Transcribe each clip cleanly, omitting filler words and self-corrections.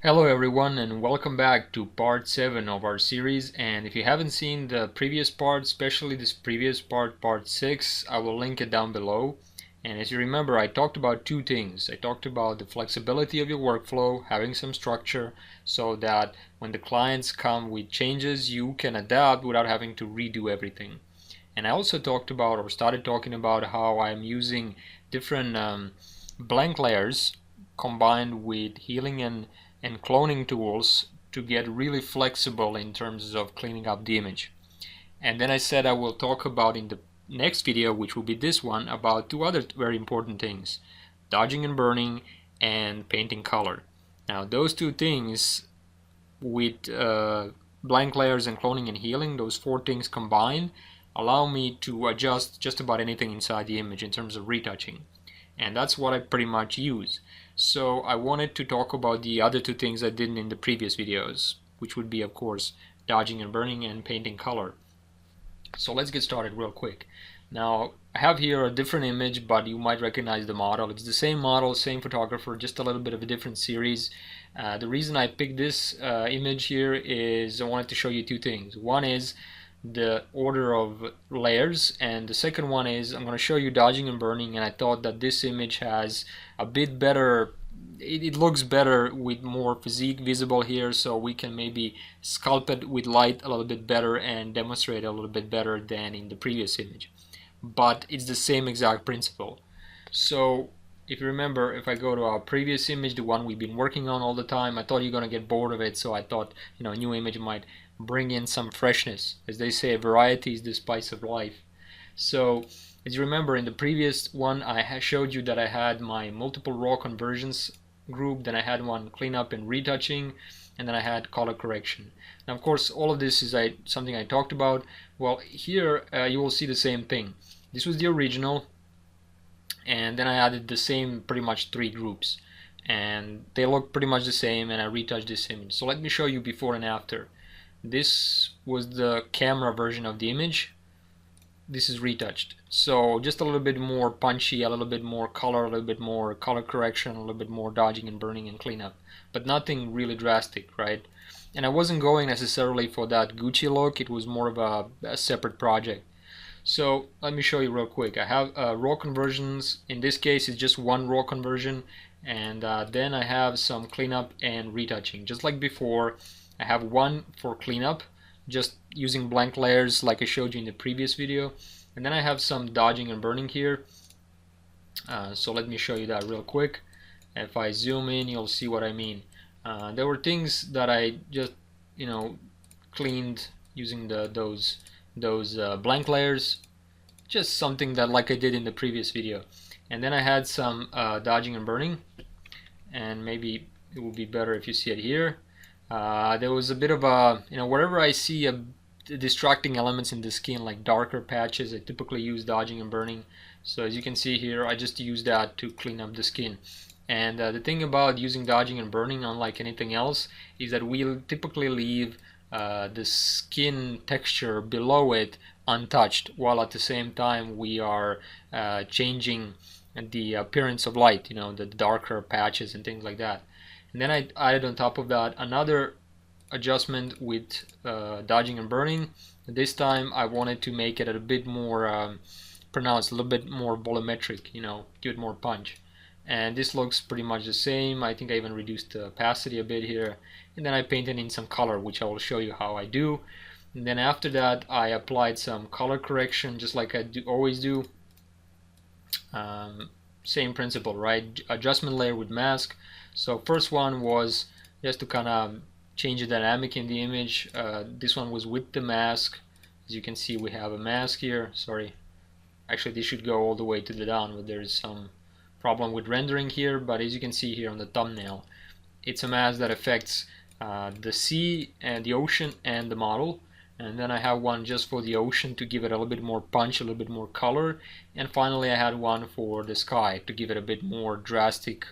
Hello everyone and welcome back to part 7 of our series, and if you haven't seen the previous part, especially this previous part, part 6, I will link it down below. And as you remember, I talked about two things. I talked about the flexibility of your workflow, having some structure so that when the clients come with changes you can adapt without having to redo everything. And I also talked about or started talking about how I'm using different blank layers combined with healing and cloning tools to get really flexible in terms of cleaning up the image. And then I said I will talk about in the next video, which will be this one, about two other very important things: dodging and burning and painting color. Now those two things with blank layers and cloning and healing, those four things combined, allow me to adjust just about anything inside the image in terms of retouching. And that's what I pretty much use. So I wanted to talk about the other two things I did in the previous videos, which would be, of course, dodging and burning and painting color. So let's get started real quick. Now I have here a different image, but you might recognize the model. It's the same model, same photographer, just a little bit of a different series. The reason I picked this image here is I wanted to show you two things. One is the order of layers, and the second one is I'm going to show you dodging and burning, and I thought that this image has a bit better, it looks better with more physique visible here, so we can maybe sculpt it with light a little bit better and demonstrate a little bit better than in the previous image. But it's the same exact principle. So if you remember, if I go to our previous image, the one we've been working on all the time, I thought you're gonna get bored of it, so I thought, a new image might bring in some freshness. As they say, variety is the spice of life. So as you remember, in the previous one I showed you that I had my multiple raw conversions group, then I had one cleanup and retouching, and then I had color correction. Now of course all of this is something I talked about. Well, here you will see the same thing. This was the original, and then I added the same pretty much three groups, and they look pretty much the same, and I retouched this image. So let me show you before and after. This was the camera version of the image. This is retouched, so just a little bit more punchy, a little bit more color, a little bit more color correction, a little bit more dodging and burning and cleanup, but nothing really drastic, right? And I wasn't going necessarily for that Gucci look. It was more of a separate project. So let me show you real quick. I have raw conversions. In this case it's just one raw conversion, and then I have some cleanup and retouching just like before. I have one for cleanup, just using blank layers like I showed you in the previous video, and then I have some dodging and burning here. So let me show you that real quick. If I zoom in, you'll see what I mean. There were things that I just cleaned using those blank layers, just something that like I did in the previous video. And then I had some dodging and burning, and maybe it will be better if you see it here. There was a bit of a, wherever I see distracting elements in the skin, like darker patches, I typically use dodging and burning. So as you can see here, I just use that to clean up the skin. And the thing about using dodging and burning, unlike anything else, is that we'll typically leave the skin texture below it untouched, while at the same time we are changing the appearance of light, the darker patches and things like that. And then I added on top of that another adjustment with dodging and burning. This time I wanted to make it a bit more pronounced, a little bit more volumetric, give it more punch. And this looks pretty much the same. I think I even reduced the opacity a bit here, and then I painted in some color, which I will show you how I do. And then after that I applied some color correction, just like I always do. Same principle, right? Adjustment layer with mask. So first one was just to kind of change the dynamic in the image. This one was with the mask. As you can see, we have a mask here. Sorry, actually this should go all the way to the down, but there is some problem with rendering here. But as you can see here on the thumbnail, it's a mask that affects the sea and the ocean and the model. And then I have one just for the ocean to give it a little bit more punch, a little bit more color. And finally I had one for the sky to give it a bit more drastic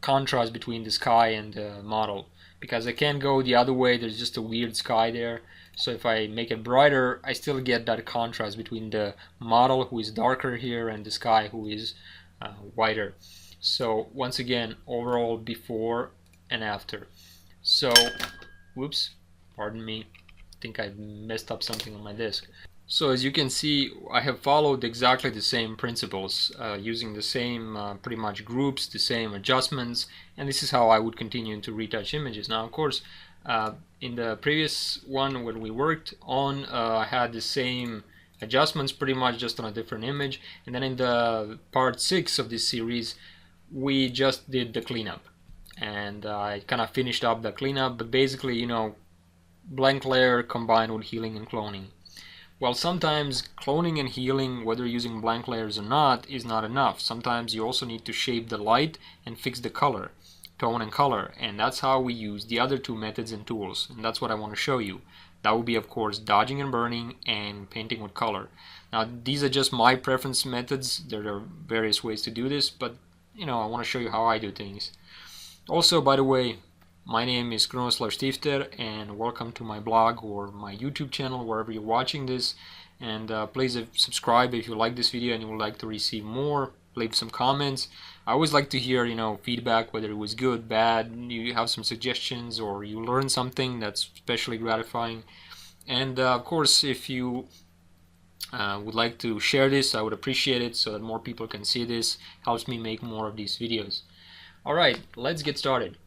contrast between the sky and the model, because I can't go the other way. There's just a weird sky there. So if I make it brighter, I still get that contrast between the model, who is darker here, and the sky, who is whiter. So once again, overall, before and after. So, whoops, pardon me, I think I messed up something on my disk. So as you can see, I have followed exactly the same principles, using the same pretty much groups, the same adjustments, and this is how I would continue to retouch images. Now, of course, in the previous one when we worked on, I had the same adjustments pretty much just on a different image, and then in the part 6 of this series, we just did the cleanup, and I kind of finished up the cleanup, but basically, you know, blank layer combined with healing and cloning. Well, sometimes cloning and healing, whether using blank layers or not, is not enough. Sometimes you also need to shape the light and fix the color, tone and color, and that's how we use the other two methods and tools, and that's what I want to show you. That will be, of course, dodging and burning and painting with color. Now, these are just my preference methods. There are various ways to do this, but you know, I want to show you how I do things. Also, by the way, my name is Kronos/Stifter, and welcome to my blog or my YouTube channel, wherever you're watching this. And please subscribe if you like this video and you would like to receive more. Leave some comments. I always like to hear, you know, feedback, whether it was good, bad, you have some suggestions, or you learn something. That's especially gratifying. And of course, if you would like to share this, I would appreciate it, so that more people can see this. Helps me make more of these videos. Alright, let's get started.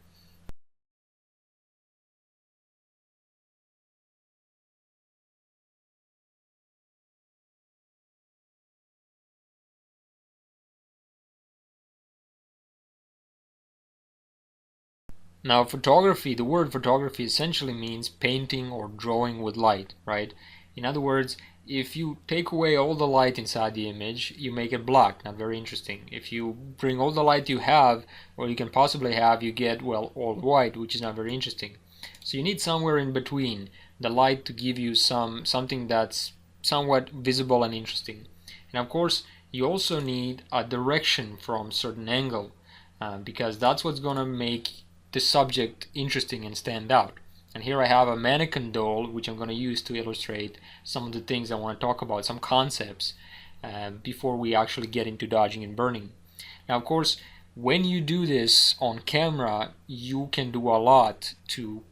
Now, photography, the word photography essentially means painting or drawing with light, right? In other words, if you take away all the light inside the image, you make it black. Now, very interesting. If you bring all the light you have, or you can possibly have, you get, well, all white, which is not very interesting. So you need somewhere in between the light to give you something that's somewhat visible and interesting. And of course, you also need a direction from certain angle, because that's what's going to make the subject interesting and stand out. And here I have a mannequin doll, which I'm going to use to illustrate some of the things I want to talk about, some concepts, before we actually get into dodging and burning. Now, of course, when you do this on camera, you can do a lot to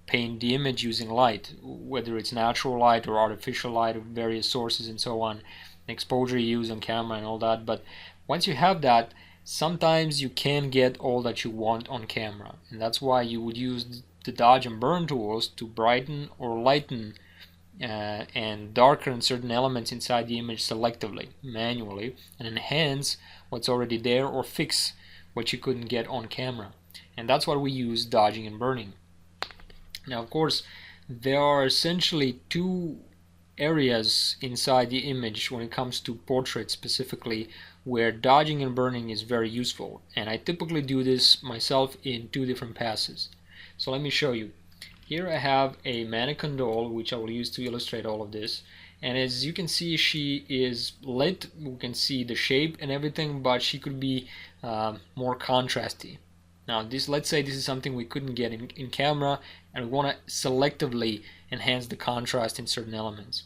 paint the image using light, whether it's natural light or artificial light of various sources and so on, exposure you use on camera and all that. But once you have that, sometimes you can get all that you want on camera, and that's why you would use the dodge and burn tools to brighten or lighten and darken certain elements inside the image selectively, manually, and enhance what's already there or fix what you couldn't get on camera. And that's what we use dodging and burning. Now, of course, there are essentially two areas inside the image when it comes to portraits specifically where dodging and burning is very useful, and I typically do this myself in two different passes. So let me show you. Here I have a mannequin doll, which I will use to illustrate all of this, and as you can see, she is lit. We can see the shape and everything, but she could be more contrasty. Now this, let's say this is something we couldn't get in camera, and we want to selectively enhance the contrast in certain elements.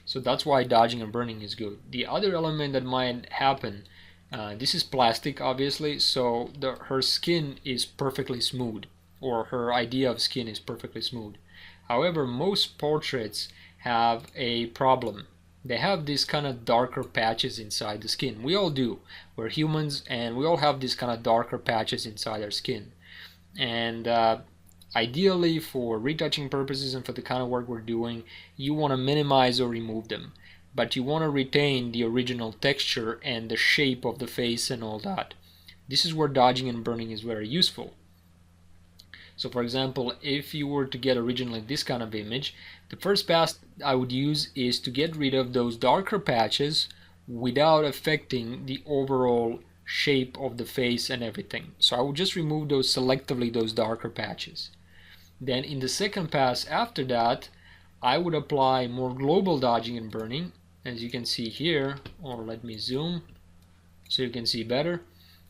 So that's why dodging and burning is good. The other element that might happen, this is plastic obviously, so her skin is perfectly smooth, or her idea of skin is perfectly smooth. However, most portraits have a problem. They have these kind of darker patches inside the skin. We all do. We're humans, and we all have these kind of darker patches inside our skin. And ideally, for retouching purposes and for the kind of work we're doing, you want to minimize or remove them. But you want to retain the original texture and the shape of the face and all that. This is where dodging and burning is very useful. So for example, if you were to get originally this kind of image, the first pass I would use is to get rid of those darker patches without affecting the overall shape of the face and everything. So I would just remove those selectively, those darker patches. Then in the second pass after that, I would apply more global dodging and burning, as you can see here, or let me zoom so you can see better.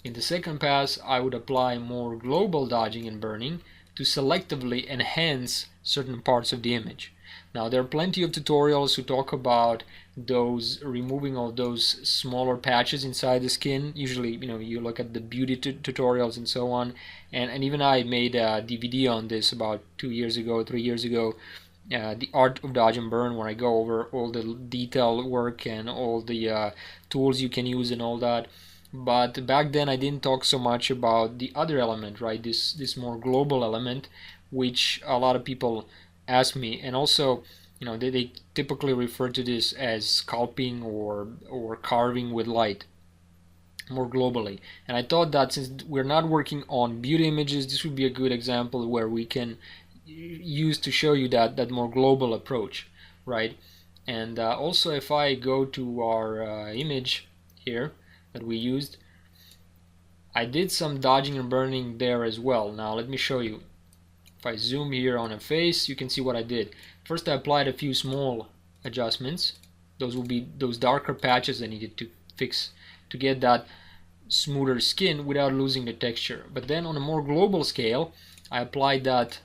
In the second pass, I would apply more global dodging and burning to selectively enhance certain parts of the image. Now there are plenty of tutorials who talk about those removing of those smaller patches inside the skin. Usually, you look at the beauty tutorials and so on, and even I made a DVD on this about 2 years ago, 3 years ago, the art of dodge and burn, where I go over all the detail work and all the tools you can use and all that. But back then I didn't talk so much about the other element, right? This more global element, which a lot of people ask me, and also they typically refer to this as sculpting or carving with light more globally. And I thought that since we're not working on beauty images, this would be a good example where we can use to show you that more global approach, right? And also, if I go to our image here that we used, I did some dodging and burning there as well. Now let me show you. If I zoom here on a face, you can see what I did. First, I applied a few small adjustments. Those will be those darker patches I needed to fix to get that smoother skin without losing the texture. But then on a more global scale, I applied that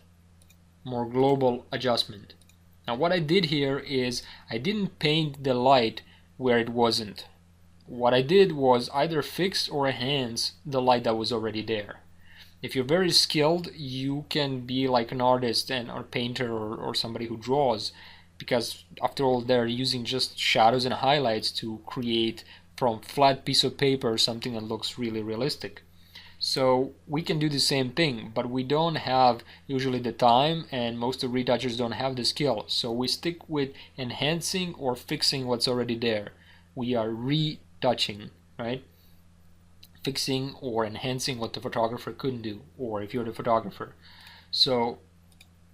more global adjustment. Now what I did here is I didn't paint the light where it wasn't. What I did was either fix or enhance the light that was already there. If you're very skilled, you can be like an artist or painter or somebody who draws, because after all they're using just shadows and highlights to create from flat piece of paper something that looks really realistic. So we can do the same thing, but we don't have usually the time, and most of retouchers don't have the skill. So we stick with enhancing or fixing what's already there. We are retouching, right? Fixing or enhancing what the photographer couldn't do, or if you're the photographer. So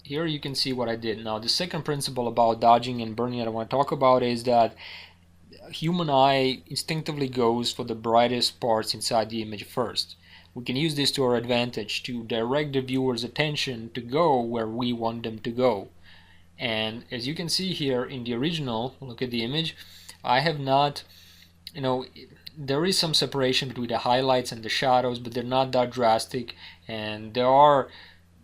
here you can see what I did. Now the second principle about dodging and burning that I want to talk about is that human eye instinctively goes for the brightest parts inside the image first. We can use this to our advantage to direct the viewer's attention to go where we want them to go. And as you can see here in the original, look at the image, I have not, there is some separation between the highlights and the shadows, but they're not that drastic. And there are,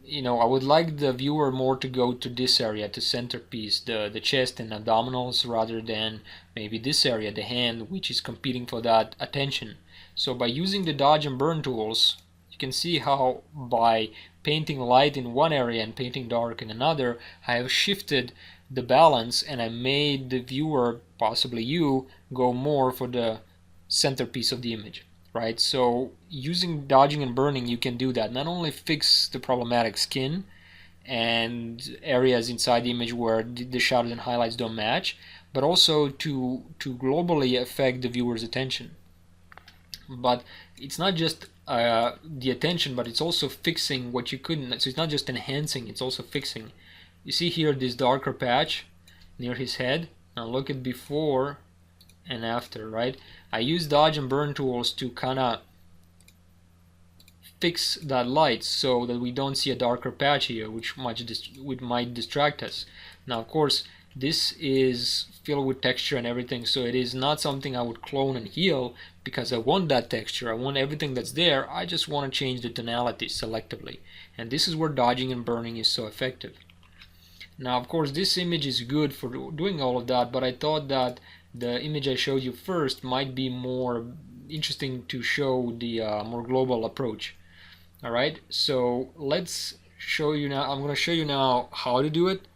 I would like the viewer more to go to this area, to centerpiece, the chest and abdominals, rather than maybe this area, the hand, which is competing for that attention. So by using the dodge and burn tools, you can see how by painting light in one area and painting dark in another, I have shifted the balance and I made the viewer, possibly you, go more for the centerpiece of the image, right? So using dodging and burning, you can do that. Not only fix the problematic skin and areas inside the image where the shadows and highlights don't match, but also to globally affect the viewer's attention. But it's not just the attention, but it's also fixing what you couldn't. So it's not just enhancing, it's also fixing. You see here this darker patch near his head. Now look at before and after, right? I use dodge and burn tools to kind of fix that light so that we don't see a darker patch here, which might distract us. Now of course this is filled with texture and everything, so it is not something I would clone and heal, because I want that texture, I want everything that's there. I just want to change the tonality selectively, and this is where dodging and burning is so effective. Now of course this image is good for doing all of that, but I thought that the image I showed you first might be more interesting to show the more global approach. Alright, so let's show you now. I'm going to show you now how to do it,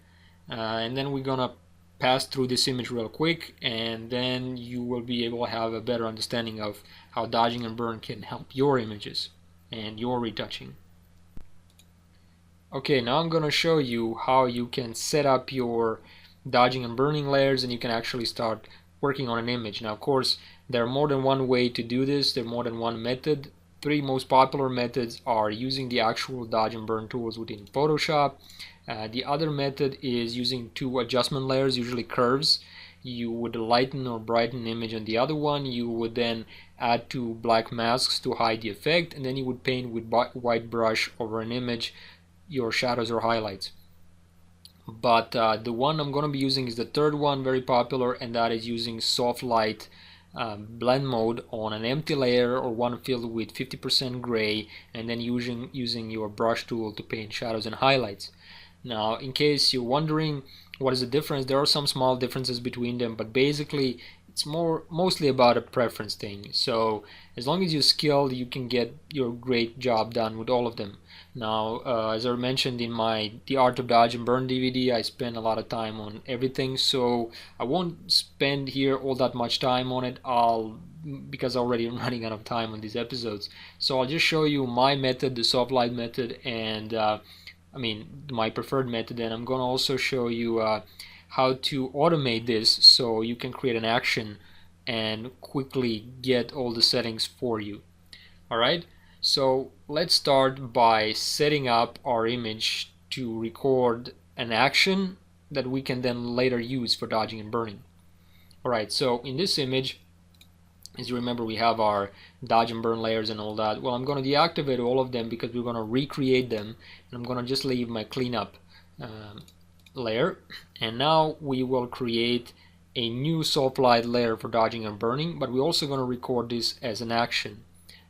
and then we're going to pass through this image real quick, and then you will be able to have a better understanding of how dodging and burn can help your images and your retouching. Okay, now I'm going to show you how you can set up your dodging and burning layers, and you can actually start working on an image. Now of course there are more than one way to do this, there are more than one method. Three most popular methods are using the actual dodge and burn tools within Photoshop. The other method is using two adjustment layers, usually curves. You would lighten or brighten an image, and the other one you would then add two black masks to hide the effect, and then you would paint with white brush over an image your shadows or highlights. But the one I'm going to be using is the third one, very popular, and that is using soft light blend mode on an empty layer or one filled with 50% gray, and then using your brush tool to paint shadows and highlights. Now in case you're wondering, What is the difference? There are some small differences between them, but basically it's mostly about a preference thing. So as long as you're skilled, you can get your great job done with all of them. Now, as I mentioned in my The Art of Dodge and Burn DVD, I spend a lot of time on everything, so I won't spend here all that much time on it. Because already I'm running out of time on these episodes, so I'll just show you my method, the soft light method, and my preferred method, and I'm going to also show you how to automate this so you can create an action and quickly get all the settings for you. Alright, so let's start by setting up our image to record an action that we can then later use for dodging and burning. Alright, so in this image, as you remember, we have our dodge and burn layers and all that. Well, I'm going to deactivate all of them because we're going to recreate them, and I'm going to just leave my cleanup layer. And now we will create a new soft light layer for dodging and burning, but we're also going to record this as an action.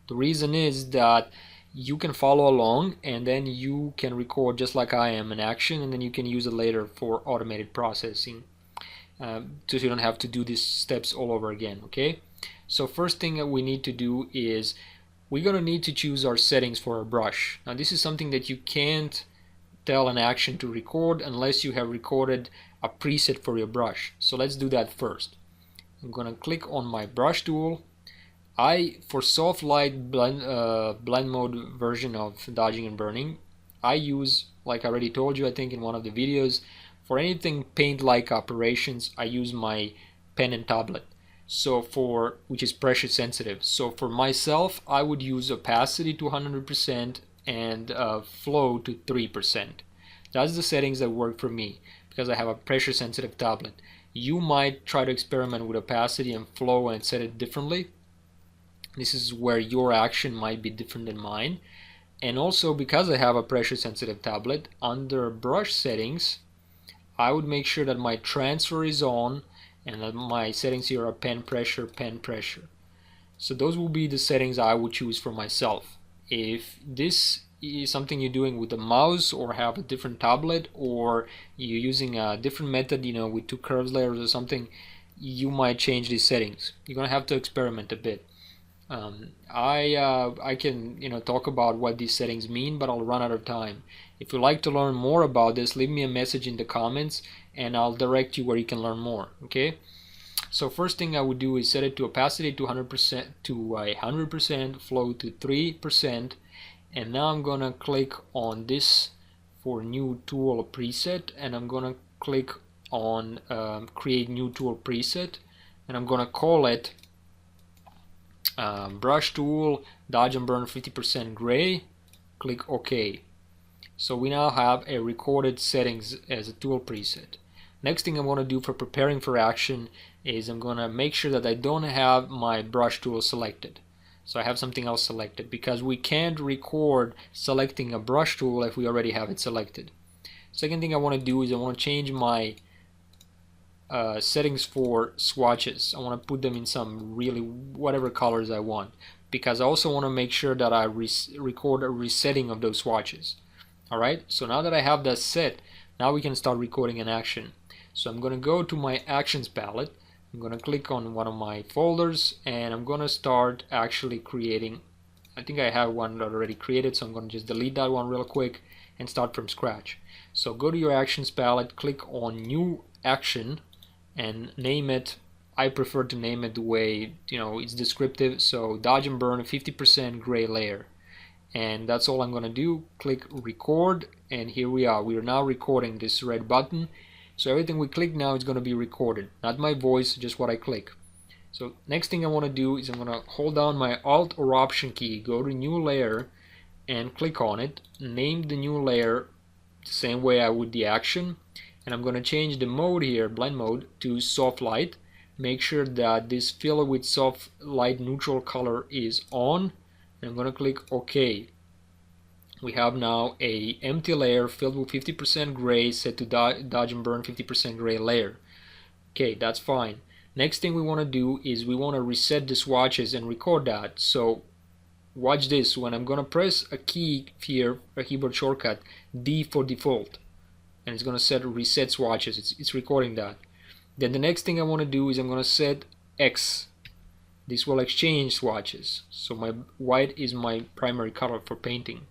The reason is that you can follow along and then you can record just like I am an action, and then you can use it later for automated processing, so you don't have to do these steps all over again. Okay, so first thing that we need to do is we're going to need to choose our settings for our brush. Now this is something that you can't tell an action to record unless you have recorded a preset for your brush. So let's do that first. I'm going to click on my brush tool. For soft light blend mode version of dodging and burning, I use, like I already told you I think in one of the videos, for anything paint like operations I use my pen and tablet, which is pressure sensitive. So for myself I would use opacity to 100% and flow to 3%. That's the settings that work for me because I have a pressure sensitive tablet. You might try to experiment with opacity and flow and set it differently. This is where your action might be different than mine. And also because I have a pressure sensitive tablet, under brush settings I would make sure that my transfer is on and that my settings here are pen pressure, pen pressure. So those will be the settings I would choose for myself. If this is something you're doing with a mouse or have a different tablet, or you're using a different method, with two curves layers or something, you might change these settings. You're gonna have to experiment a bit. I can talk about what these settings mean, but I'll run out of time. If you'd like to learn more about this, leave me a message in the comments and I'll direct you where you can learn more. Okay, so first thing I would do is set it to opacity to 100%, flow to 3%, and now I'm gonna click on this for new tool preset, and I'm gonna click on create new tool preset, and I'm gonna call it brush tool dodge and burn 50% gray. Click OK. So we now have a recorded settings as a tool preset. Next thing I'm going to do for preparing for action is I'm going to make sure that I don't have my brush tool selected. So I have something else selected, because we can't record selecting a brush tool if we already have it selected. Second thing I want to do is I want to change my settings for swatches. I want to put them in some really whatever colors I want, because I also want to make sure that I record a resetting of those swatches. Alright, so now that I have that set, now we can start recording an action. So I'm going to go to my actions palette, I'm going to click on one of my folders, and I'm going to start actually creating. I think I have one already created, so I'm going to just delete that one real quick and start from scratch. So go to your actions palette, click on new action and name it. I prefer to name it the way it's descriptive, so dodge and burn 50% gray layer. And that's all I'm going to do. Click record, and here we are. We are now recording this red button. So everything we click now is going to be recorded. Not my voice, just what I click. So next thing I want to do is I'm going to hold down my Alt or Option key, go to new layer and click on it. Name the new layer the same way I would the action. And I'm going to change the mode here, blend mode, to soft light. Make sure that this fill with soft light neutral color is on. And I'm going to click OK. We have now a empty layer filled with 50% gray, set to dodge and burn 50% gray layer. Okay, that's fine. Next thing we want to do is we want to reset the swatches and record that. So watch this. When I'm going to press a key here, a keyboard shortcut, D for default. and it's going to set reset swatches. It's recording that. Then the next thing I want to do is I'm going to set X. This will exchange swatches. So my white is my primary color for painting.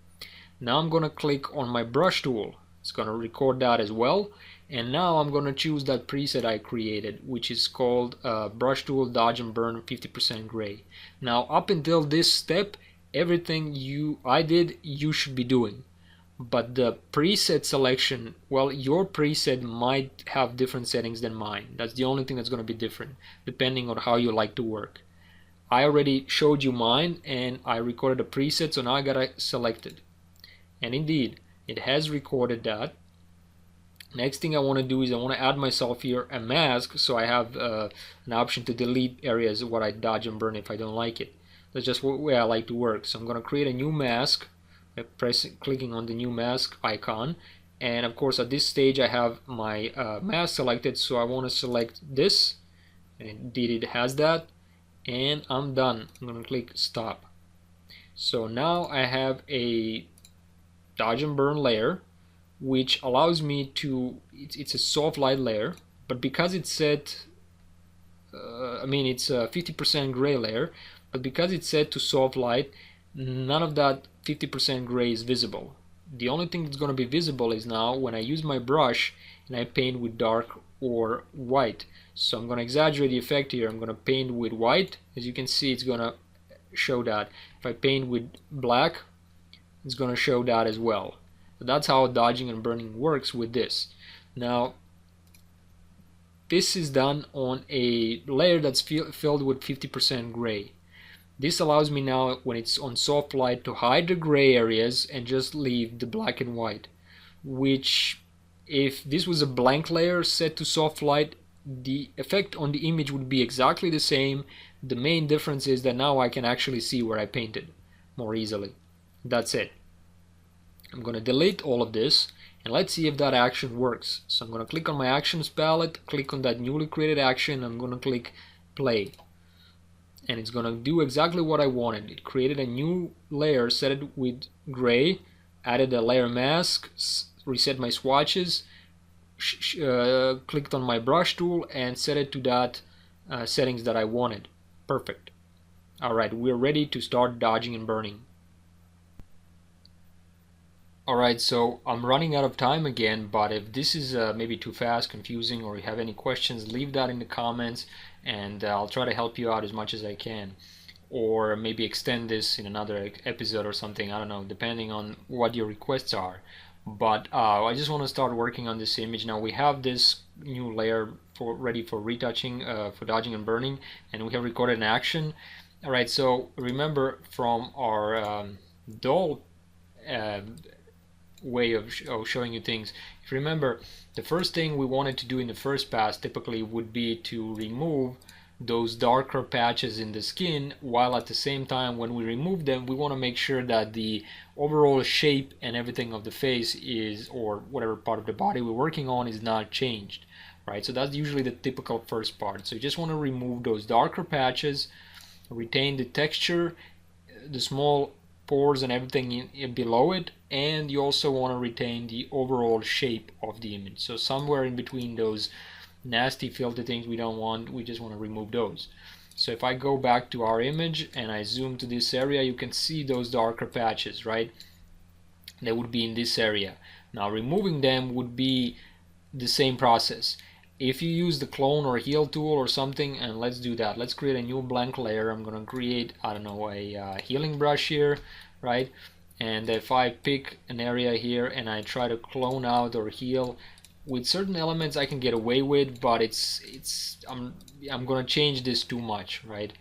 Now I'm going to click on my brush tool. It's going to record that as well. And now I'm going to choose that preset I created, which is called brush tool dodge and burn 50% gray. Now up until this step, everything I did you should be doing. But the preset selection, well, your preset might have different settings than mine. That's the only thing that's going to be different, depending on how you like to work. I already showed you mine, and I recorded a preset, so now I gotta select it. And indeed, it has recorded that. Next thing I want to do is I want to add myself here a mask, so I have an option to delete areas what I dodge and burn if I don't like it. That's just the way I like to work. So I'm going to create a new mask by clicking on the new mask icon, and of course at this stage I have my mask selected, so I want to select this, and indeed it has that, and I'm done. I'm going to click stop. So now I have a dodge and burn layer, which allows me to, it's a soft light layer, but because it's set, it's a 50% gray layer, but because it's set to soft light, none of that 50% gray is visible. The only thing that's going to be visible is now when I use my brush and I paint with dark or white. So I'm going to exaggerate the effect here. I'm going to paint with white. As you can see, it's going to show that. If I paint with black, it's going to show that as well. So that's how dodging and burning works with this. Now, this is done on a layer that's filled with 50% gray. This allows me now, when it's on soft light, to hide the gray areas and just leave the black and white. Which, if this was a blank layer set to soft light, the effect on the image would be exactly the same. The main difference is that now I can actually see where I painted more easily. That's it. I'm going to delete all of this, and let's see if that action works. So I'm going to click on my actions palette, click on that newly created action, I'm going to click play. And it's going to do exactly what I wanted. It created a new layer, set it with gray, added a layer mask, reset my swatches, clicked on my brush tool and set it to that settings that I wanted. Perfect. Alright, we're ready to start dodging and burning. Alright, so I'm running out of time again, but if this is maybe too fast, confusing, or you have any questions, leave that in the comments and I'll try to help you out as much as I can. Or maybe extend this in another episode or something, I don't know, depending on what your requests are. But I just want to start working on this image. Now we have this new layer ready for retouching, for dodging and burning, and we have recorded an action. Alright, so remember from our doll way of showing you things, if you remember, the first thing we wanted to do in the first pass typically would be to remove those darker patches in the skin, while at the same time when we remove them we want to make sure that the overall shape and everything of the face is, or whatever part of the body we're working on, is not changed, right? So that's usually the typical first part. So you just want to remove those darker patches, retain the texture, the small pores and everything below it, and you also want to retain the overall shape of the image. So somewhere in between those nasty filthy things we don't want, we just want to remove those. So if I go back to our image and I zoom to this area, you can see those darker patches, right? They would be in this area. Now removing them would be the same process. If you use the clone or heal tool or something, and let's do that. Let's create a new blank layer. I'm going to create, I don't know, a healing brush here, right? And if I pick an area here and I try to clone out or heal, with certain elements I can get away with, but I'm going to change this too much, right?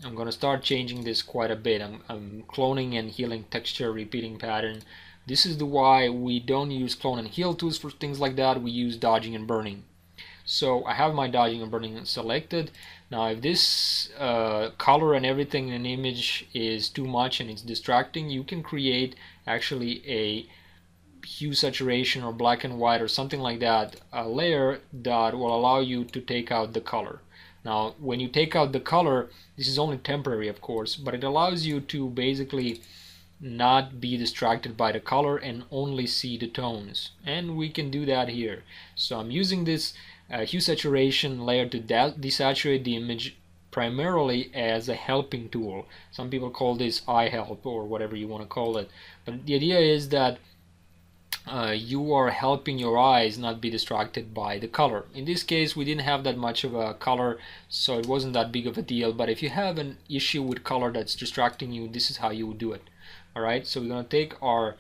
I'm going to start changing this quite a bit. I'm cloning and healing texture, repeating pattern. This is why we don't use clone and heal tools for things like that. We use dodging and burning. So I have my dodging and burning selected. Now if this color and everything in an image is too much and it's distracting, you can create actually a hue saturation or black and white or something like that, a layer that will allow you to take out the color. Now when you take out the color, this is only temporary of course, but it allows you to basically not be distracted by the color and only see the tones. And we can do that here. So I'm using this hue saturation layer to desaturate the image primarily as a helping tool. Some people call this eye help or whatever you want to call it. But the idea is that you are helping your eyes not be distracted by the color. In this case, we didn't have that much of a color, so it wasn't that big of a deal. But if you have an issue with color that's distracting you, this is how you would do it. Alright, so we're going to take our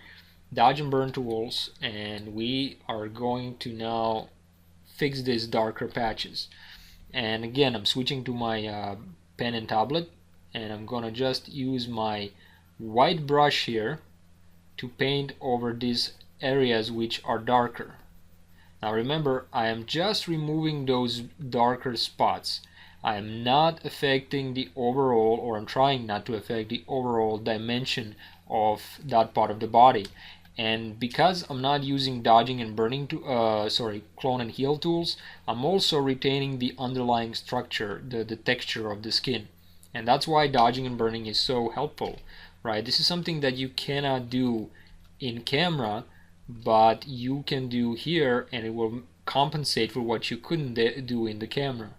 dodge and burn tools and we are going to now fix these darker patches. And again, I'm switching to my pen and tablet, and I'm going to just use my white brush here to paint over these areas which are darker. Now remember, I am just removing those darker spots. I am not affecting the overall, or I'm trying not to affect the overall dimension of that part of the body. And because I'm not using dodging and burning clone and heal tools, I'm also retaining the underlying structure, the texture of the skin. And that's why dodging and burning is so helpful, right? This is something that you cannot do in camera, but you can do here, and it will compensate for what you couldn't do in the camera.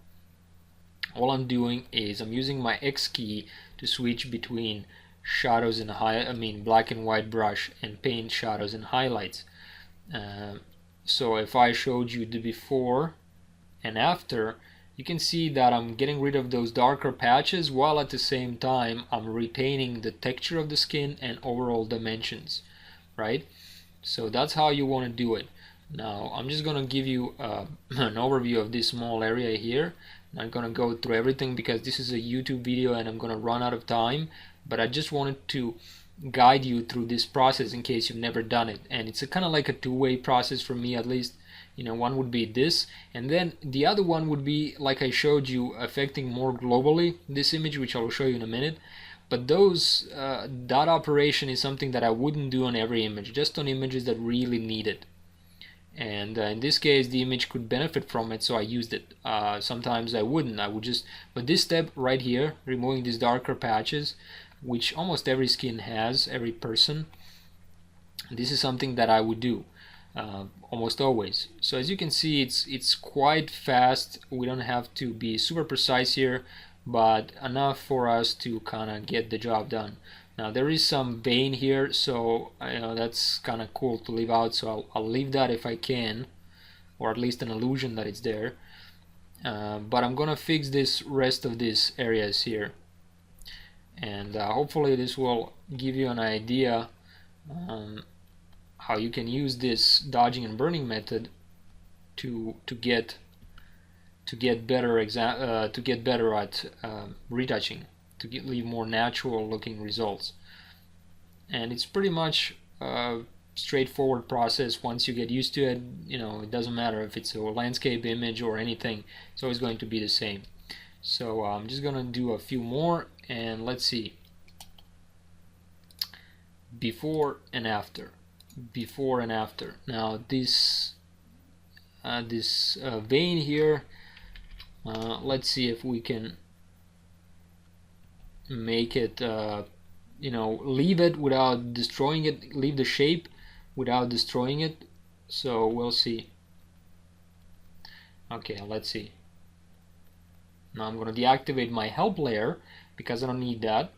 All I'm doing is I'm using my X key to switch between shadows and black and white brush and paint shadows and highlights. So if I showed you the before and after, you can see that I'm getting rid of those darker patches while at the same time I'm retaining the texture of the skin and overall dimensions, right? So that's how you want to do it. Now I'm just going to give you an overview of this small area here. I'm not going to go through everything because this is a YouTube video and I'm going to run out of time, but I just wanted to guide you through this process in case you've never done it. And it's kind of like a two-way process for me, at least. You know, one would be this, and then the other one would be, like I showed you, affecting more globally this image, which I will show you in a minute. But that operation is something that I wouldn't do on every image, just on images that really need it. And in this case, the image could benefit from it, so I used it. Sometimes I wouldn't. I would just, but this step right here, removing these darker patches, which almost every skin has, every person, this is something that I would do almost always. So as you can see, it's quite fast. We don't have to be super precise here, but enough for us to kind of get the job done. Now there is some vein here, so that's kind of cool to leave out, so I'll leave that if I can, or at least an illusion that it's there. But I'm gonna fix this rest of these areas here, and hopefully this will give you an idea how you can use this dodging and burning method to get better at retouching, to leave more natural looking results. And it's pretty much a straightforward process once you get used to it. It doesn't matter if it's a landscape image or anything, it's always going to be the same. So I'm just gonna do a few more, and let's see. Before and after. Now this vein here, let's see if we can make it leave it without destroying it, leave the shape without destroying it. So we'll see. Okay, let's see. Now I'm going to deactivate my help layer because I don't need that,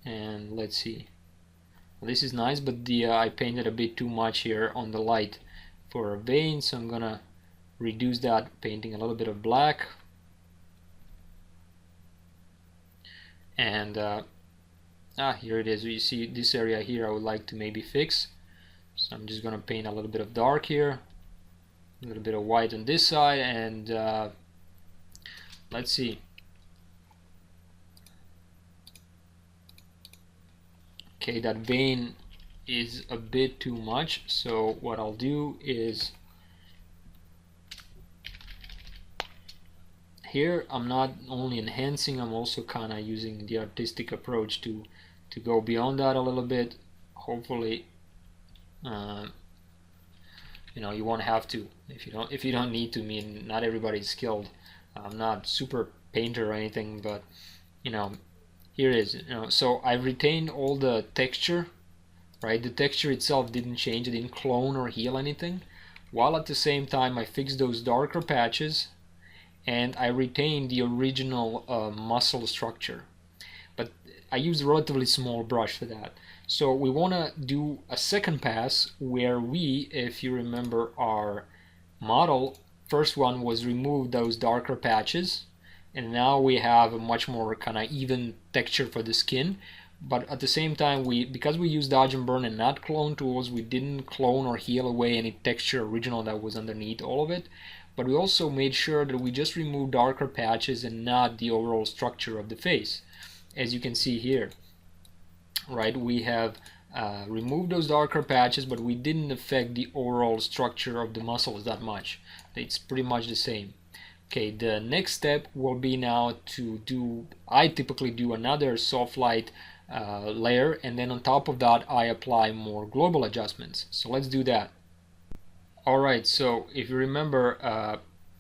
and let's see. This is nice, but I painted a bit too much here on the light for a vein, so I'm gonna reduce that, painting a little bit of black. And here it is. You see this area here I would like to maybe fix, so I'm just gonna paint a little bit of dark here, a little bit of white on this side, and let's see. Okay, that vein is a bit too much, so what I'll do is here I'm not only enhancing, I'm also kind of using the artistic approach to go beyond that a little bit. Hopefully you won't have to if you don't need to. I mean, not everybody's skilled. I'm not super painter or anything, but here it is. So I've retained all the texture right? The texture itself didn't change, it didn't clone or heal anything, while at the same time I fixed those darker patches and I retained the original muscle structure. But I used a relatively small brush for that. So we want to do a second pass where we, if you remember our model, first one was remove those darker patches, and now we have a much more kind of even texture for the skin. But at the same time, because we use dodge and burn and not clone tools, we didn't clone or heal away any texture original that was underneath all of it. But we also made sure that we just removed darker patches and not the overall structure of the face. As you can see here, right, we have removed those darker patches, but we didn't affect the overall structure of the muscles that much. It's pretty much the same. Okay, the next step will be now to do, I typically do another soft light layer, and then on top of that I apply more global adjustments. So let's do that. Alright, so if you remember,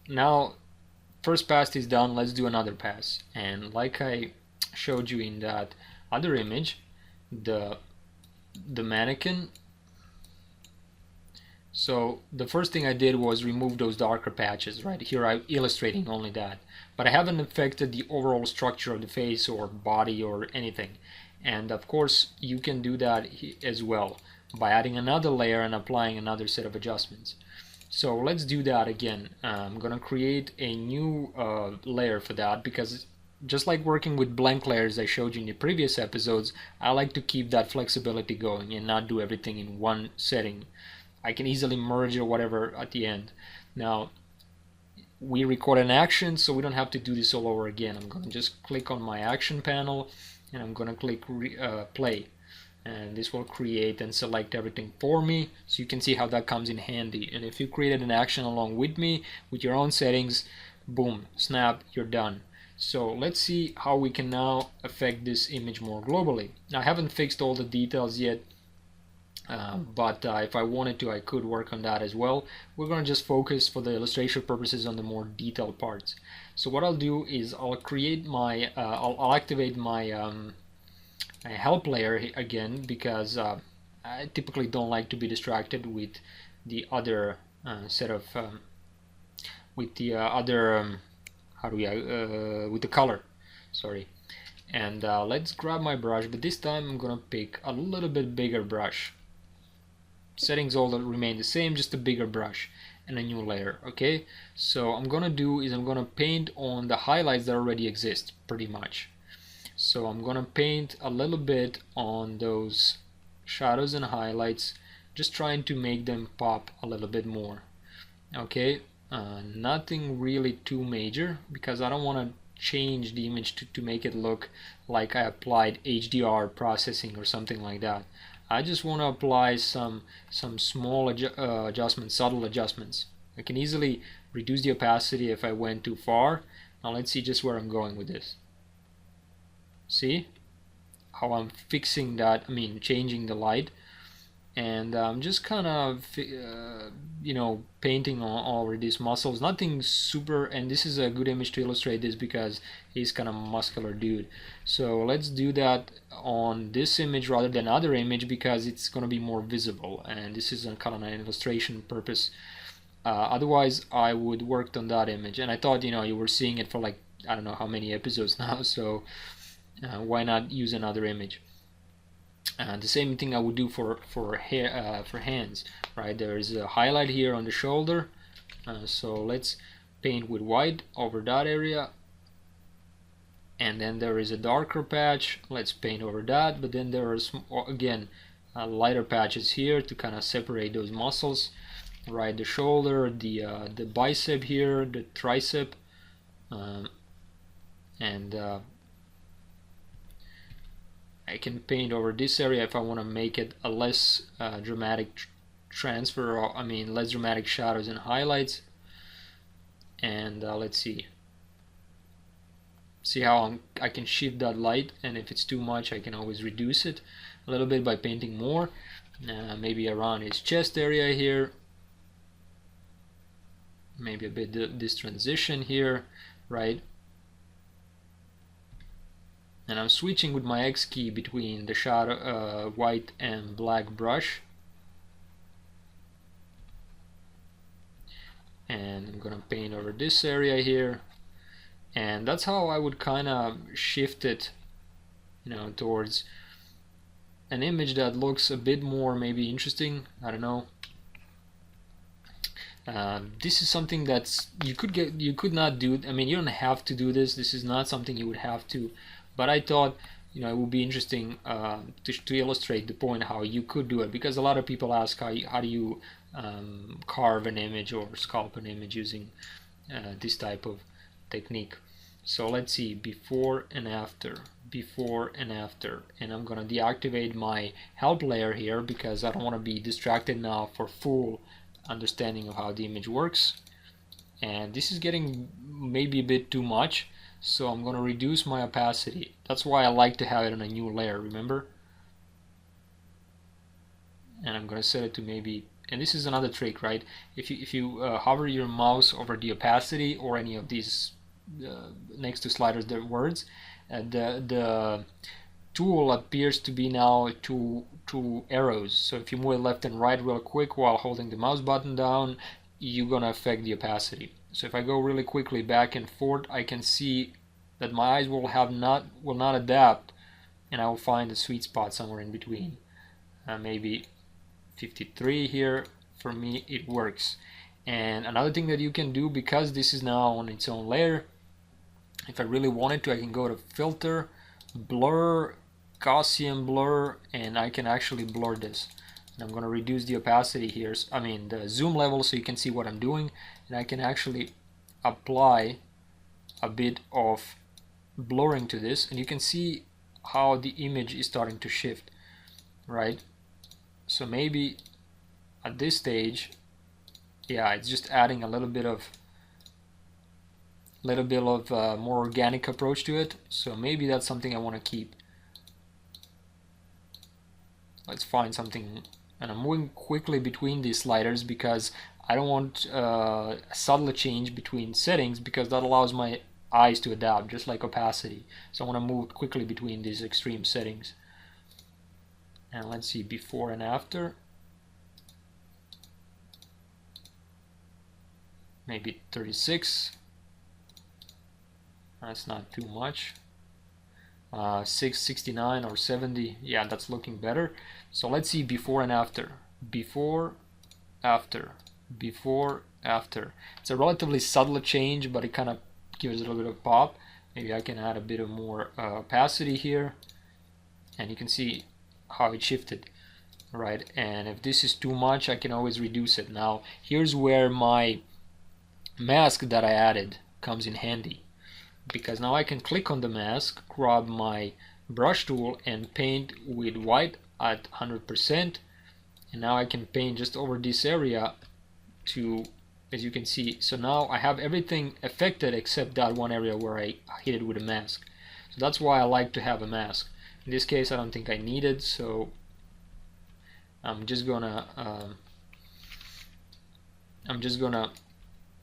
now first pass is done, let's do another pass. And like I showed you in that other image, the mannequin, so the first thing I did was remove those darker patches. Right here I'm illustrating only that, but I haven't affected the overall structure of the face or body or anything. And of course you can do that as well by adding another layer and applying another set of adjustments. So let's do that again. I'm gonna create a new layer for that, because just like working with blank layers I showed you in the previous episodes, I like to keep that flexibility going and not do everything in one setting. I can easily merge or whatever at the end. Now we record an action, so we don't have to do this all over again. I'm going to just click on my action panel and I'm going to click play, and this will create and select everything for me, so you can see how that comes in handy. And if you created an action along with me with your own settings, boom, snap, you're done. So let's see how we can now affect this image more globally. Now, I haven't fixed all the details yet, but if I wanted to, I could work on that as well. We're going to just focus for the illustration purposes on the more detailed parts. So what I'll do is I'll create my, I'll activate my help layer again, because I typically don't like to be distracted with the other set of, with the other, with the color, sorry. And let's grab my brush, but this time I'm gonna pick a little bit bigger brush. Settings all remain the same, just a bigger brush and a new layer. Okay, so I'm gonna do is I'm gonna paint on the highlights that already exist pretty much. So I'm gonna paint a little bit on those shadows and highlights, just trying to make them pop a little bit more. Okay, nothing really too major, because I don't want to change the image to make it look like I applied HDR processing or something like that. I just want to apply some small adjustments, subtle adjustments. I can easily reduce the opacity if I went too far. Now let's see just where I'm going with this. See how I'm fixing that, I mean changing the light, and I'm just kind of you know, painting on already these muscles, nothing super. And this is a good image to illustrate this because he's kind of muscular dude. So let's do that on this image rather than other image, because it's going to be more visible, and this is kind of an illustration purpose. Otherwise I would worked on that image, and I thought, you know, you were seeing it for like I don't know how many episodes now, so why not use another image? The same thing I would do for hair, for hands, right? There is a highlight here on the shoulder, so let's paint with white over that area, and then there is a darker patch, let's paint over that. But then there are again lighter patches here to kind of separate those muscles, right? The shoulder, the bicep here, the tricep, and I can paint over this area if I want to make it a less dramatic transfer, or I mean less dramatic shadows and highlights. And let's see how I can shift that light, and if it's too much I can always reduce it a little bit by painting more, maybe around his chest area here, maybe a bit this transition here, right? and I'm switching with my X key between the shadow white and black brush, and I'm gonna paint over this area here, and that's how I would kind of shift it, you know, towards an image that looks a bit more maybe interesting. I don't know. This is something that's you could not do. I mean, you don't have to do this. This is not something you would have to, but I thought, you know, it would be interesting to illustrate the point how you could do it, because a lot of people ask how do you carve an image or sculpt an image using this type of technique. So let's see, before and after, before and after, and I'm gonna deactivate my help layer here because I don't want to be distracted now for full understanding of how the image works. And this is getting maybe a bit too much, so I'm going to reduce my opacity. That's why I like to have it on a new layer, remember? And I'm going to set it to maybe, and this is another trick, right? If you hover your mouse over the opacity or any of these next to sliders, the words, the tool appears to be now two arrows. So if you move it left and right real quick while holding the mouse button down, you're gonna affect the opacity. So if I go really quickly back and forth, I can see that my eyes will not adapt, and I will find the sweet spot somewhere in between. Maybe 53 here. For me, it works. And another thing that you can do, because this is now on its own layer, if I really wanted to, I can go to Filter, Blur, Gaussian blur, and I can actually blur this. And I'm going to reduce the opacity here, I mean the zoom level, so you can see what I'm doing, and I can actually apply a bit of blurring to this, and you can see how the image is starting to shift, right? So maybe at this stage, yeah, it's just adding a little bit of more organic approach to it. So maybe that's something I want to keep. Let's find something, and I'm moving quickly between these sliders because I don't want a subtle change between settings, because that allows my eyes to adapt, just like opacity. So I want to move quickly between these extreme settings. And let's see, before and after. Maybe 36. That's not too much. 669 or 70, yeah, that's looking better. So let's see before and after. Before, after, before, after. It's a relatively subtle change, but it kind of gives it a little bit of pop. Maybe I can add a bit of more opacity here, and you can see how it shifted, right? And if this is too much, I can always reduce it. Now here's where my mask that I added comes in handy, because now I can click on the mask, grab my brush tool and paint with white at 100%, and now I can paint just over this area to, as you can see, so now I have everything affected except that one area where I hit it with a mask. So that's why I like to have a mask. In this case I don't think I need it, so I'm just gonna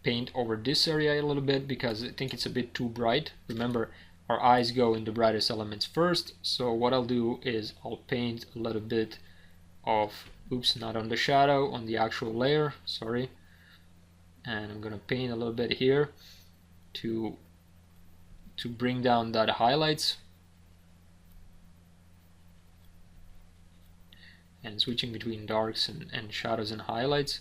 paint over this area a little bit because I think it's a bit too bright. Remember, our eyes go in the brightest elements first, so what I'll do is I'll paint a little bit of, oops, not on the shadow, on the actual layer, sorry, and I'm gonna paint a little bit here to bring down that highlights, and switching between darks and shadows and highlights.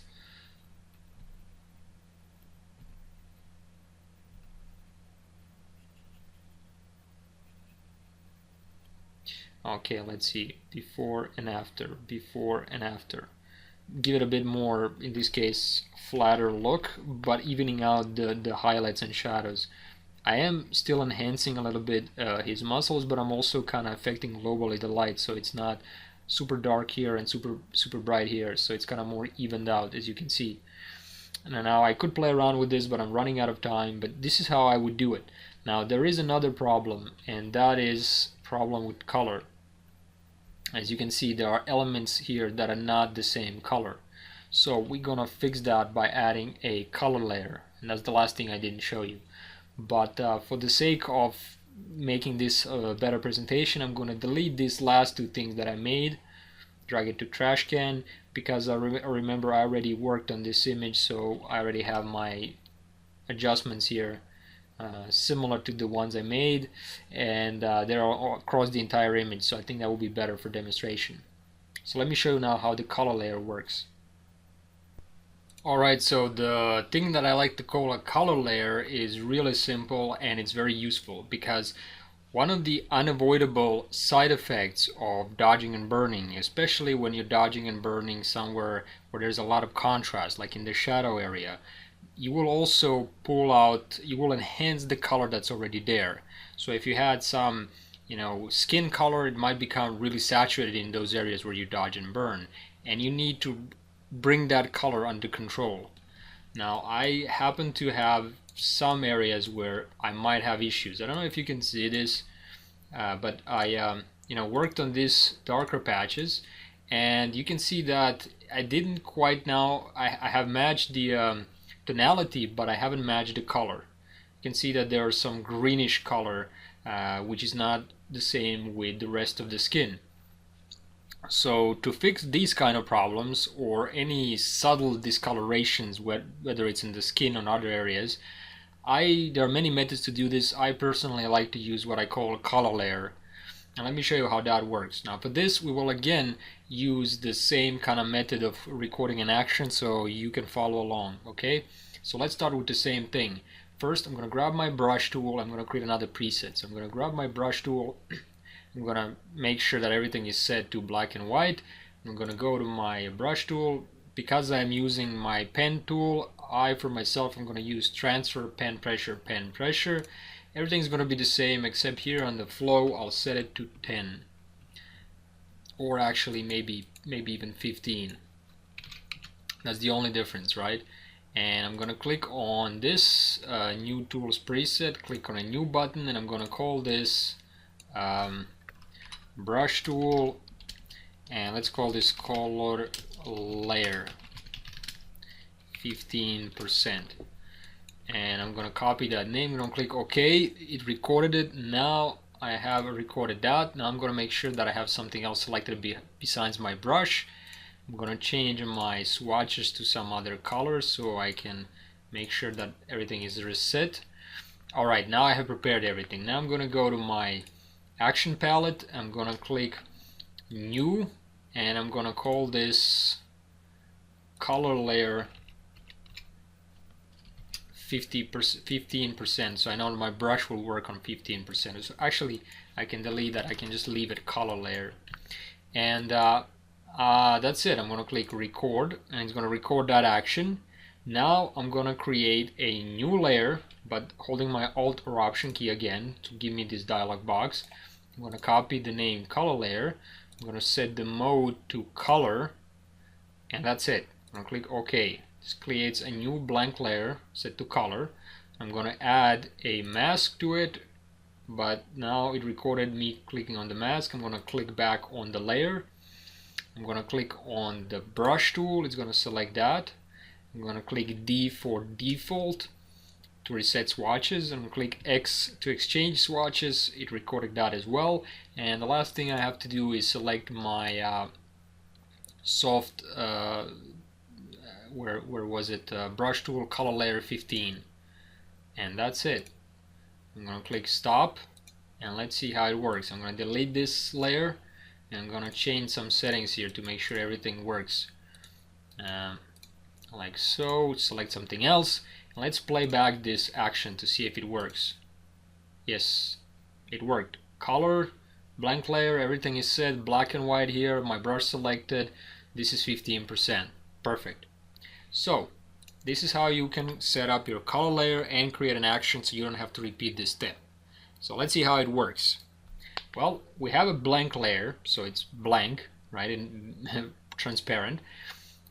Okay, let's see, before and after, before and after. Give it a bit more, in this case, flatter look, but evening out the highlights and shadows. I am still enhancing a little bit his muscles, but I'm also kind of affecting globally the light, so it's not super dark here and super bright here, so it's kind of more evened out, as you can see. And now I could play around with this, but I'm running out of time, but this is how I would do it. Now there is another problem, and that is problem with color. As you can see, there are elements here that are not the same color. So we're gonna fix that by adding a color layer, and that's the last thing I didn't show you. But for the sake of making this a better presentation, I'm going to delete these last two things that I made, drag it to trash can, because I remember I already worked on this image, so I already have my adjustments here similar to the ones I made, and they're all across the entire image, so I think that will be better for demonstration. So let me show you now how the color layer works. Alright, so the thing that I like to call a color layer is really simple, and it's very useful because one of the unavoidable side effects of dodging and burning, especially when you're dodging and burning somewhere where there's a lot of contrast, like in the shadow area, you will also pull out, you will enhance the color that's already there. So if you had some, skin color, it might become really saturated in those areas where you dodge and burn, and you need to bring that color under control. Now I happen to have some areas where I might have issues. I don't know if you can see this, but I worked on these darker patches, and you can see that I didn't quite now, I have matched the tonality, but I haven't matched the color. You can see that there's some greenish color, which is not the same with the rest of the skin. So to fix these kind of problems or any subtle discolorations, whether it's in the skin or other areas, there are many methods to do this. I personally like to use what I call a color layer. And let me show you how that works. Now for this we will again use the same kind of method of recording an action so you can follow along, okay? So let's start with the same thing. First I'm going to grab my brush tool, I'm going to create another preset. So I'm going to grab my brush tool, I'm going to make sure that everything is set to black and white. I'm going to go to my brush tool. Because I'm using my pen tool, for myself I'm going to use transfer pen pressure, pen pressure. Everything's going to be the same except here on the flow I'll set it to 10, or actually maybe even 15. That's the only difference, right? And I'm going to click on this new tools preset, click on a new button, and I'm going to call this brush tool, and let's call this color layer 15%. And I'm going to copy that name. I'm going to click OK. It recorded it. Now I have recorded that. Now I'm going to make sure that I have something else selected besides my brush. I'm going to change my swatches to some other colors so I can make sure that everything is reset. Alright, now I have prepared everything. Now I'm going to go to my action palette. I'm going to click new, and I'm going to call this color layer 15%, so I know my brush will work on 15%. So actually I can delete that, I can just leave it color layer, and that's it. I'm going to click record, and it's going to record that action. Now I'm going to create a new layer, but holding my Alt or Option key again to give me this dialog box. I'm going to copy the name color layer, I'm going to set the mode to color, and that's it. I'm going to click OK. This creates a new blank layer set to color. I'm going to add a mask to it, but now it recorded me clicking on the mask. I'm going to click back on the layer. I'm going to click on the brush tool. It's going to select that. I'm going to click D for default to reset swatches. I'm going to click X to exchange swatches. It recorded that as well. And the last thing I have to do is select my soft where was it, brush tool color layer 15, and that's it. I'm going to click stop, and let's see how it works. I'm going to delete this layer, and I'm going to change some settings here to make sure everything works, like so. Select something else, and let's play back this action to see if it works. Yes, it worked. Color, blank layer, everything is set, black and white here, my brush selected. This is 15%. Perfect. So this is how you can set up your color layer and create an action so you don't have to repeat this step. So let's see how it works. Well, we have a blank layer, so it's blank, right, and transparent.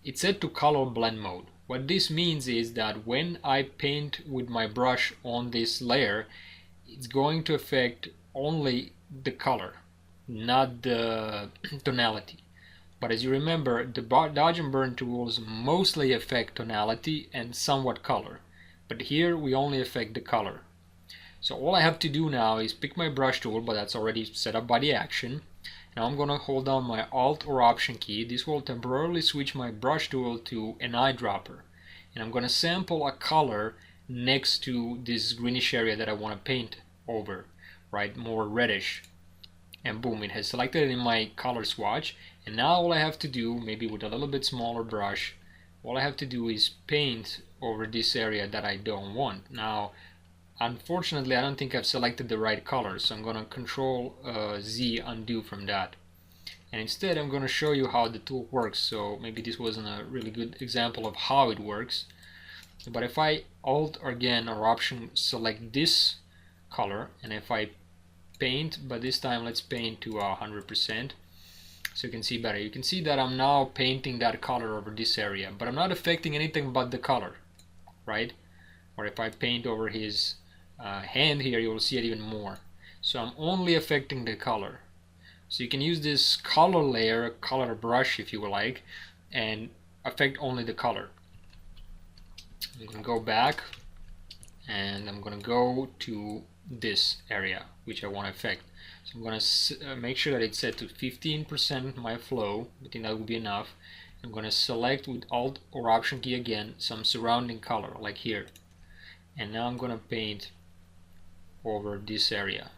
It's set to color blend mode. What this means is that when I paint with my brush on this layer, it's going to affect only the color, not the tonality. But as you remember, the dodge and burn tools mostly affect tonality and somewhat color. But here we only affect the color. So all I have to do now is pick my brush tool, but that's already set up by the action. Now I'm gonna hold down my Alt or Option key. This will temporarily switch my brush tool to an eyedropper. And I'm gonna sample a color next to this greenish area that I want to paint over, right? More reddish. And boom, it has selected it in my color swatch. And now all I have to do, maybe with a little bit smaller brush, all I have to do is paint over this area that I don't want. Now, unfortunately, I don't think I've selected the right color, so I'm going to Control Z undo from that. And instead, I'm going to show you how the tool works. So maybe this wasn't a really good example of how it works. But if I Alt again or Option select this color, and if I paint, but this time let's paint to 100%, so you can see better. You can see that I'm now painting that color over this area, but I'm not affecting anything but the color, right? Or if I paint over his hand here, you will see it even more. So I'm only affecting the color. So you can use this color layer, color brush if you would like, and affect only the color. I'm going to go back and I'm going to go to this area which I want to affect. So I'm going to make sure that it's set to 15% my flow. I think that would be enough. I'm going to select with Alt or Option key again some surrounding color like here. And now I'm going to paint over this area.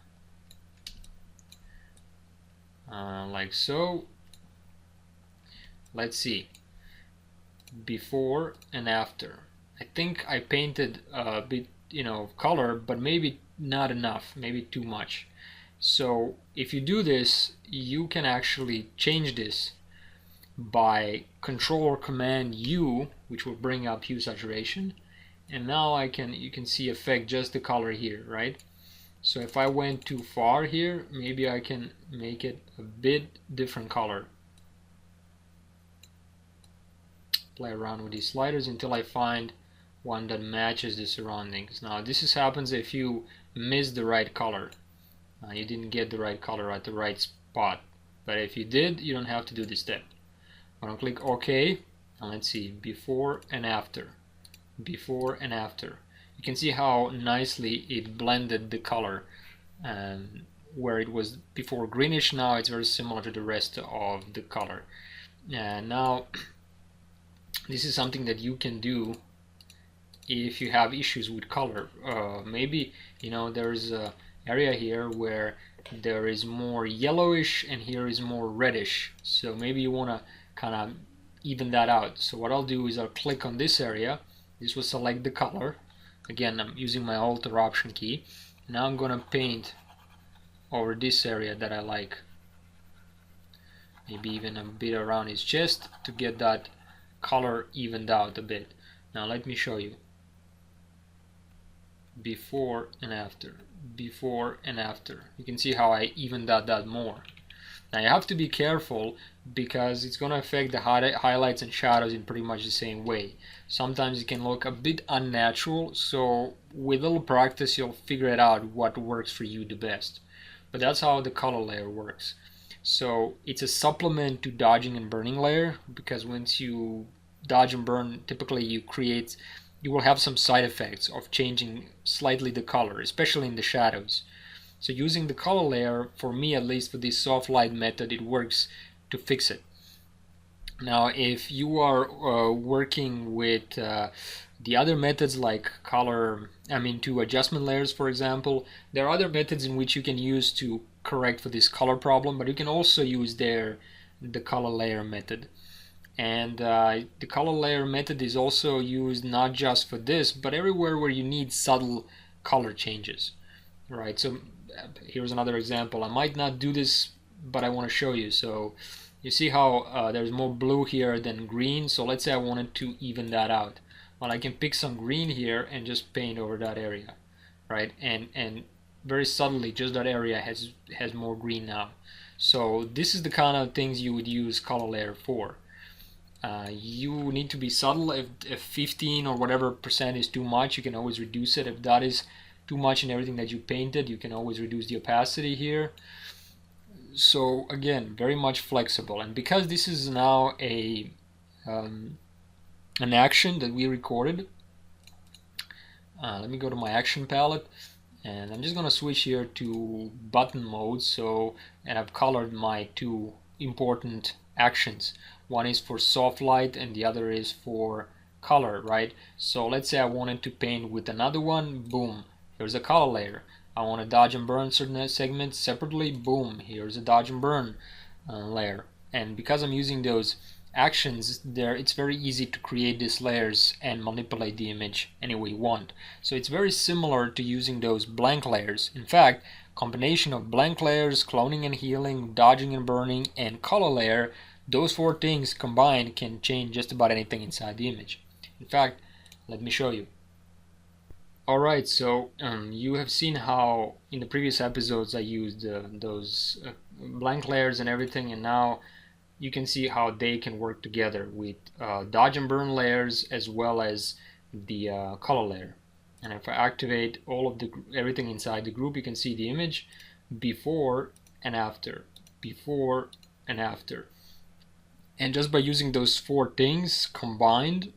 Like so. Let's see. Before and after. I think I painted a bit, color, but maybe not enough, maybe too much. So if you do this, you can actually change this by Control or Command U, which will bring up hue saturation. And now you can see affect just the color here, right? So if I went too far here, maybe I can make it a bit different color. Play around with these sliders until I find one that matches the surroundings. Now this happens if you miss the right color. You didn't get the right color at the right spot. But if you did, you don't have to do this step. I'm going to click OK. And let's see, before and after. Before and after. You can see how nicely it blended the color. Where it was before greenish, now it's very similar to the rest of the color. And now this is something that you can do if you have issues with color. Maybe there's a area here where there is more yellowish and here is more reddish, so maybe you want to kind of even that out. So what I'll do is I'll click on this area. This will select the color. Again, I'm using my Alt or Option key. Now I'm gonna paint over this area that I like, maybe even a bit around his chest to get that color evened out a bit. Now let me show you. Before and after, before and after. You can see how I evened that more. Now you have to be careful because it's going to affect the highlights and shadows in pretty much the same way. Sometimes it can look a bit unnatural, so with a little practice you'll figure it out what works for you the best. But that's how the color layer works. So it's a supplement to dodging and burning layer, because once you dodge and burn, typically you will have some side effects of changing slightly the color, especially in the shadows. So using the color layer, for me at least, for this soft light method, it works to fix it. Now if you are working with the other methods like to adjustment layers, for example, there are other methods in which you can use to correct for this color problem, but you can also use the color layer method. And the color layer method is also used not just for this, but everywhere where you need subtle color changes, right? So here's another example. I might not do this, but I want to show you. So you see how there's more blue here than green. So let's say I wanted to even that out. Well, I can pick some green here and just paint over that area, right? And very subtly, just that area has more green now. So this is the kind of things you would use color layer for. You need to be subtle. If 15 or whatever percent is too much, you can always reduce it. If that is too much in everything that you painted, you can always reduce the opacity here. So again, very much flexible. And because this is now an action that we recorded, let me go to my action palette, And I'm just gonna switch here to button mode. And I've colored my two important actions. One is for soft light and the other is for color, right? So let's say I wanted to paint with another one, boom, here's a color layer. I want to dodge and burn certain segments separately, boom, here's a dodge and burn layer. And because I'm using those actions there, it's very easy to create these layers and manipulate the image any way you want. So it's very similar to using those blank layers. In fact, combination of blank layers, cloning and healing, dodging and burning, and color layer, those four things combined can change just about anything inside the image. In fact, let me show you. Alright, so you have seen how in the previous episodes I used those blank layers and everything, and now you can see how they can work together with dodge and burn layers as well as the color layer. And if I activate all of everything inside the group, you can see the image before and after, before and after. And just by using those four things combined,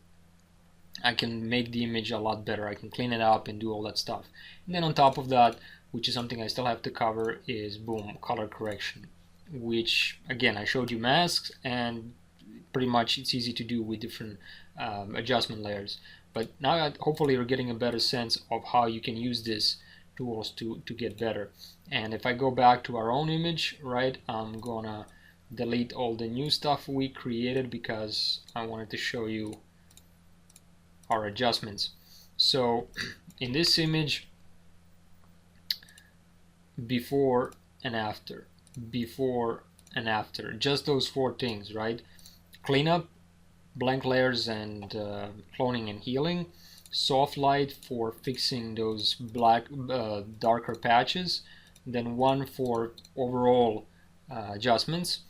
I can make the image a lot better. I can clean it up and do all that stuff. And then on top of that, which is something I still have to cover, is boom, color correction, which again I showed you masks, and pretty much it's easy to do with different adjustment layers. But now hopefully you're getting a better sense of how you can use these tools to get better. And if I go back to our own image, right, I'm gonna delete all the new stuff we created because I wanted to show you our adjustments. So in this image, before and after, before and after, just those four things, right? Cleanup, blank layers and cloning and healing, soft light for fixing those black darker patches, then one for overall adjustments.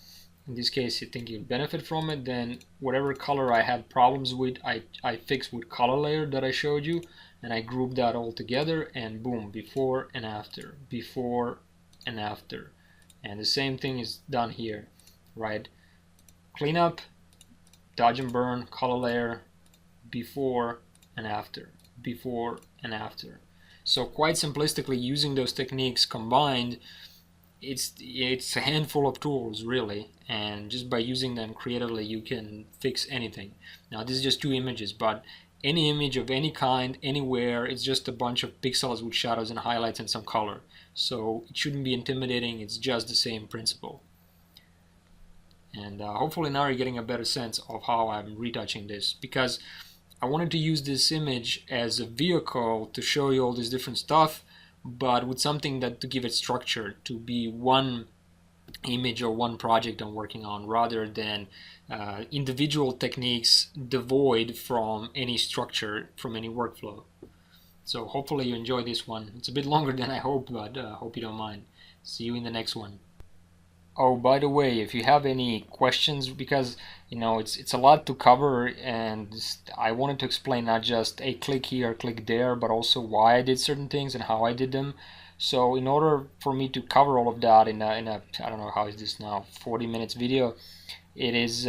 In this case, I think you'll benefit from it. Then whatever color I had problems with, I fixed with color layer that I showed you, and I grouped that all together, and boom, before and after, before and after. And the same thing is done here, right? Cleanup, dodge and burn, color layer, before and after, before and after. So quite simplistically, using those techniques combined, it's a handful of tools really, and just by using them creatively you can fix anything. Now this is just two images, but any image of any kind, anywhere, it's just a bunch of pixels with shadows and highlights and some color. So it shouldn't be intimidating, it's just the same principle. And hopefully now you're getting a better sense of how I'm retouching this, because I wanted to use this image as a vehicle to show you all this different stuff, but with something that to give it structure, to be one image or one project I'm working on, rather than individual techniques devoid from any structure, from any workflow. So hopefully you enjoy this one. It's a bit longer than I hoped, but hope you don't mind. See you in the next one. Oh, by the way, if you have any questions, because it's a lot to cover, and I wanted to explain not just a click here, click there, but also why I did certain things and how I did them. So in order for me to cover all of that in a I don't know, how is this now, 40 minutes video, it is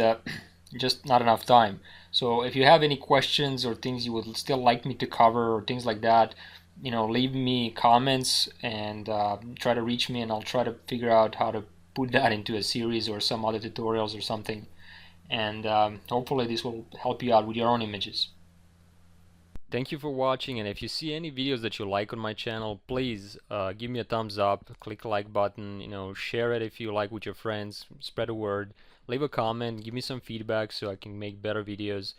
just not enough time. So if you have any questions or things you would still like me to cover or things like that, leave me comments and try to reach me, and I'll try to figure out how to put that into a series or some other tutorials or something. And hopefully this will help you out with your own images. Thank you for watching, and if you see any videos that you like on my channel, please give me a thumbs up, click the like button, share it if you like with your friends, spread the word, leave a comment, give me some feedback so I can make better videos.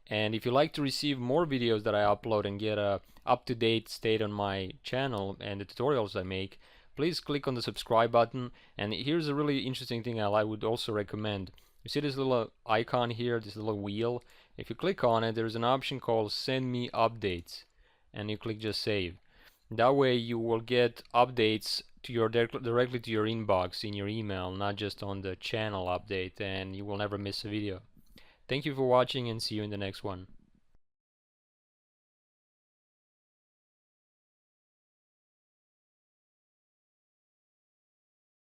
And if you like to receive more videos that I upload and get a up-to-date state on my channel and the tutorials I make, please click on the subscribe button. And here's a really interesting thing I would also recommend. You see this little icon here, this little wheel? If you click on it, there's an option called send me updates, and you click just save. That way you will get updates to your directly to your inbox in your email, not just on the channel update, and you will never miss a video. Thank you for watching, and see you in the next one.